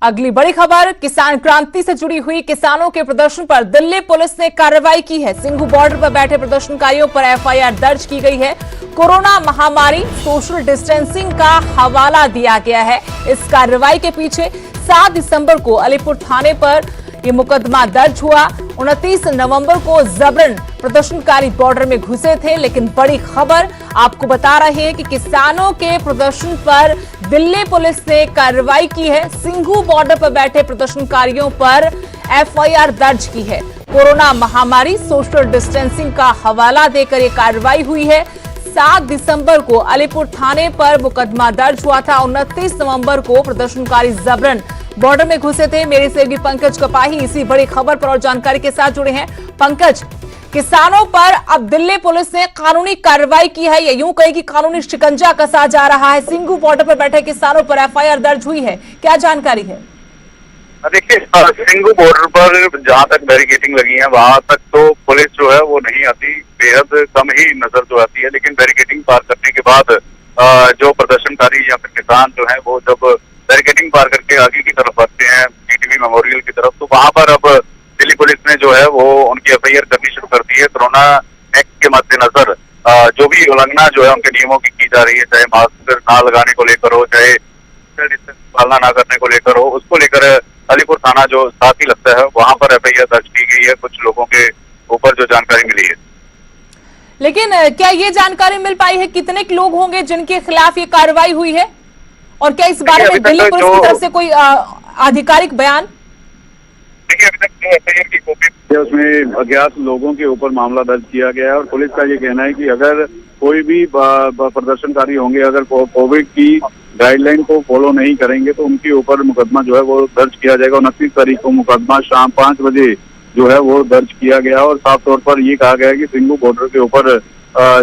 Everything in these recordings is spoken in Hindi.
अगली बड़ी खबर किसान क्रांति से जुड़ी हुई किसानों के प्रदर्शन पर दिल्ली पुलिस ने कार्रवाई की है। सिंघू बॉर्डर पर बैठे प्रदर्शनकारियों पर एफआईआर दर्ज की गई है। कोरोना महामारी, सोशल डिस्टेंसिंग का हवाला दिया गया है। इस कार्रवाई के पीछे 7 दिसंबर को अलीपुर थाने पर यह मुकदमा दर्ज हुआ। 29 नवंबर को जबरन प्रदर्शनकारी बॉर्डर में घुसे थे। लेकिन बड़ी खबर आपको बता रहे हैं कि किसानों के प्रदर्शन पर दिल्ली पुलिस ने कार्रवाई की है। सिंघू बॉर्डर पर बैठे प्रदर्शनकारियों पर एफआईआर दर्ज की है। कोरोना महामारी, सोशल डिस्टेंसिंग का हवाला देकर यह कार्रवाई हुई है। 7 दिसंबर को अलीपुर थाने पर मुकदमा दर्ज हुआ था। 29 नवंबर को प्रदर्शनकारी जबरन बॉर्डर में घुसे थे। मेरे सहयोगी पंकज कपाही इसी बड़ी खबर पर और जानकारी के साथ जुड़े हैं। पंकज, किसानों पर अब दिल्ली पुलिस ने कानूनी कार्रवाई की है, या यूं कहे कि कानूनी शिकंजा कसा जा रहा है। सिंघू बॉर्डर पर बैठे किसानों पर एफआईआर दर्ज हुई है, क्या जानकारी है? देखिए, सिंघू बॉर्डर पर जहां तक बैरिकेडिंग लगी है वहां तक तो पुलिस जो है वो नहीं आती, बेहद कम ही नजर जो आती है। लेकिन बैरिकेडिंग पार करने के बाद जो प्रदर्शनकारी या फिर किसान जो है वो जब बैरिकेडिंग पार करके आगे की तरफ बढ़ते हैं टीटीवी मेमोरियल की तरफ, तो वहां पर अब दिल्ली पुलिस ने जो है वो उनकी एफआईआर करनी शुरू कर दी है। कोरोना एक्ट के मद्देनजर जो भी उल्लंघना जो है उनके नियमों की जा रही है, चाहे मास्क ना लगाने को लेकर हो, चाहे सोशल डिस्टेंस पालना ना करने को लेकर हो, उसको लेकर अलीपुर थाना जो साथ ही लगता है वहां पर एफआईआर दर्ज की गई है कुछ लोगों के ऊपर जो जानकारी मिली है। लेकिन क्या ये जानकारी मिल पाई है कितने लोग होंगे जिनके खिलाफ ये कार्रवाई हुई है, और क्या इस बारे में दिल्ली पुलिस की तरफ से कोई आधिकारिक बयान? देखिए, अभी तक जो एफआईआर की कॉपी है उसमें अज्ञात लोगों के ऊपर मामला दर्ज किया गया है और पुलिस का ये कहना है कि अगर कोई भी प्रदर्शनकारी होंगे, अगर कोविड की गाइडलाइन को फॉलो नहीं करेंगे तो उनके ऊपर मुकदमा जो है वो दर्ज किया जाएगा। 29 तारीख को मुकदमा शाम 5 बजे जो है वो दर्ज किया गया और साफ तौर पर ये कहा गया है कि सिंघू बॉर्डर के ऊपर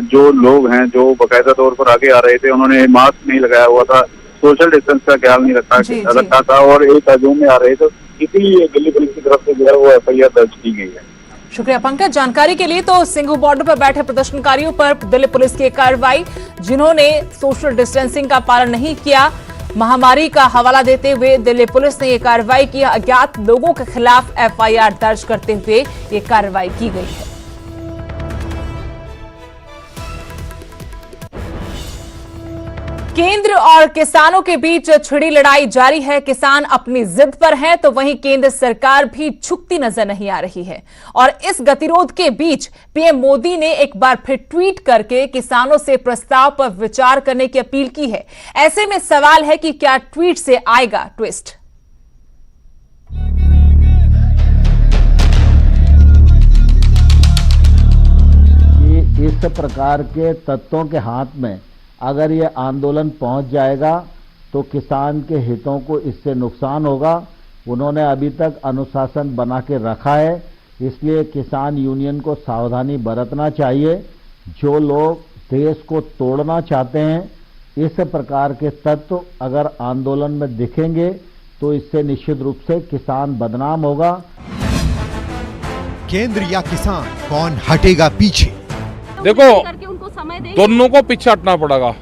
जो लोग हैं जो बाकायदा तौर पर आगे आ रहे थे, उन्होंने मास्क नहीं लगाया हुआ था, सोशल डिस्टेंस का ख्याल नहीं रखा था और एक हजूम में आ रहे थे, इसीलिए दिल्ली पुलिस की तरफ से जो है वो एफआईआर दर्ज की गई है। शुक्रिया पंकज जानकारी के लिए। तो सिंघू बॉर्डर पर बैठे प्रदर्शनकारियों पर दिल्ली पुलिस की कार्रवाई, जिन्होंने सोशल डिस्टेंसिंग का पालन नहीं किया, महामारी का हवाला देते हुए दिल्ली पुलिस ने यह कार्रवाई की। अज्ञात लोगों के खिलाफ एफआईआर दर्ज करते हुए ये कार्रवाई की गई है। केंद्र और किसानों के बीच छिड़ी लड़ाई जारी है। किसान अपनी जिद पर हैं, तो वहीं केंद्र सरकार भी झुकती नजर नहीं आ रही है। और इस गतिरोध के बीच पीएम मोदी ने एक बार फिर ट्वीट करके किसानों से प्रस्ताव पर विचार करने की अपील की है। ऐसे में सवाल है कि क्या ट्वीट से आएगा ट्विस्ट? इस प्रकार के तत्वों के हाथ में अगर ये आंदोलन पहुंच जाएगा तो किसान के हितों को इससे नुकसान होगा। उन्होंने अभी तक अनुशासन बना के रखा है, इसलिए किसान यूनियन को सावधानी बरतना चाहिए। जो लोग देश को तोड़ना चाहते हैं, इस प्रकार के तत्व अगर आंदोलन में दिखेंगे तो इससे निश्चित रूप से किसान बदनाम होगा। केंद्र या किसान, कौन हटेगा पीछे? देखो, दोनों को पीछे हटना पड़ेगा।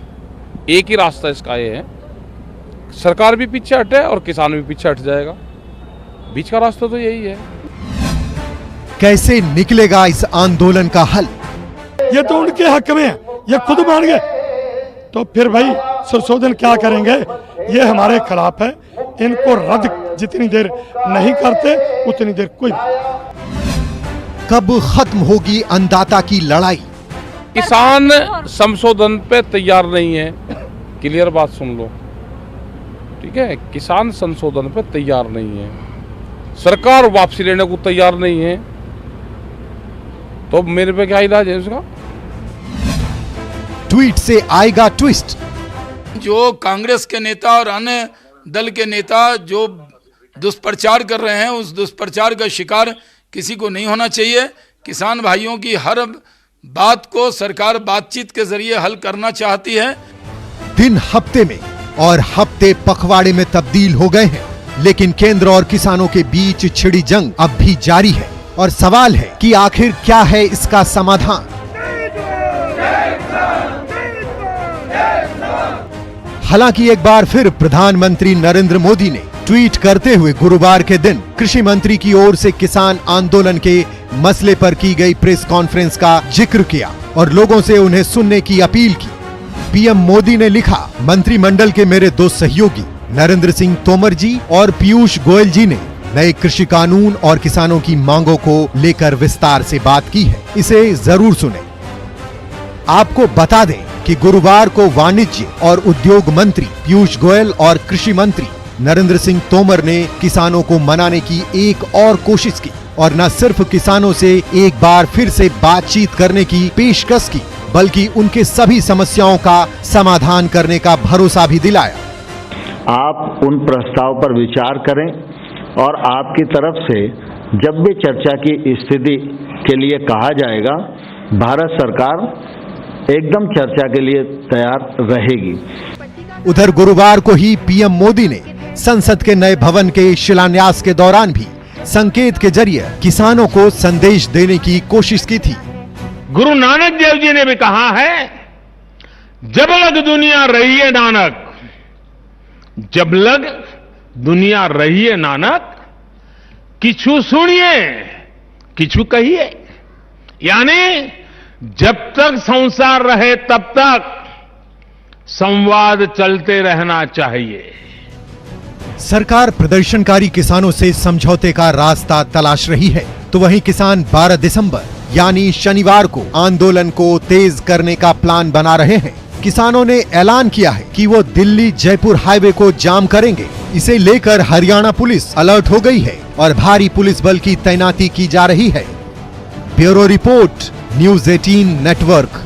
एक ही रास्ता इसका ये है, सरकार भी पीछे हटे और किसान भी पीछे हट जाएगा। बीच का रास्ता तो यही है। कैसे निकलेगा इस आंदोलन का हल? ये तो उनके हक में है, ये खुद मान गए, तो फिर भाई संशोधन क्या करेंगे? ये हमारे खिलाफ है। इनको रद्द जितनी देर नहीं करते उतनी देर कोई। कब खत्म होगी अन्नदाता की लड़ाई? किसान संशोधन पे तैयार नहीं है, क्लियर बात सुन लो, ठीक है? किसान संशोधन पे तैयार नहीं है, सरकार वापसी लेने को तैयार नहीं है, तो मेरे पे क्या इलाज है उसका? ट्वीट से आएगा ट्विस्ट। जो कांग्रेस के नेता और अन्य दल के नेता जो दुष्प्रचार कर रहे हैं, उस दुष्प्रचार का शिकार किसी को नहीं होना चाहिए। किसान भाइयों की हर बात को सरकार बातचीत के जरिए हल करना चाहती है। दिन हफ्ते में और हफ्ते पखवाड़े में तब्दील हो गए हैं, लेकिन केंद्र और किसानों के बीच छिड़ी जंग अब भी जारी है और सवाल है कि आखिर क्या है इसका समाधान? हालांकि एक बार फिर प्रधानमंत्री नरेंद्र मोदी ने ट्वीट करते हुए गुरुवार के दिन कृषि मंत्री की ओर से किसान आंदोलन के मसले पर की गई प्रेस कॉन्फ्रेंस का जिक्र किया और लोगों से उन्हें सुनने की अपील की। पीएम मोदी ने लिखा, मंत्रिमंडल के मेरे दो सहयोगी नरेंद्र सिंह तोमर जी और पीयूष गोयल जी ने नए कृषि कानून और किसानों की मांगों को लेकर विस्तार से बात की है, इसे जरूर सुने। आपको बता दें कि गुरुवार को वाणिज्य और उद्योग मंत्री पीयूष गोयल और कृषि मंत्री नरेंद्र सिंह तोमर ने किसानों को मनाने की एक और कोशिश की और न सिर्फ किसानों से एक बार फिर से बातचीत करने की पेशकश की, बल्कि उनके सभी समस्याओं का समाधान करने का भरोसा भी दिलाया। आप उन प्रस्ताव पर विचार करें और आपकी तरफ से जब भी चर्चा की स्थिति के लिए कहा जाएगा, भारत सरकार एकदम चर्चा के लिए तैयार रहेगी। उधर गुरुवार को ही पीएम मोदी ने संसद के नए भवन के शिलान्यास के दौरान भी संकेत के जरिए किसानों को संदेश देने की कोशिश की थी। गुरु नानक देव जी ने भी कहा है, जब लग दुनिया रही है नानक, जब लग दुनिया रही है नानक, किछु सुनिए किछु कहिए। यानी जब तक संसार रहे तब तक संवाद चलते रहना चाहिए। सरकार प्रदर्शनकारी किसानों से समझौते का रास्ता तलाश रही है, तो वहीं किसान 12 दिसंबर यानी शनिवार को आंदोलन को तेज करने का प्लान बना रहे हैं। किसानों ने ऐलान किया है कि वो दिल्ली जयपुर हाईवे को जाम करेंगे। इसे लेकर हरियाणा पुलिस अलर्ट हो गई है और भारी पुलिस बल की तैनाती की जा रही है। Bureau report, news 18 network.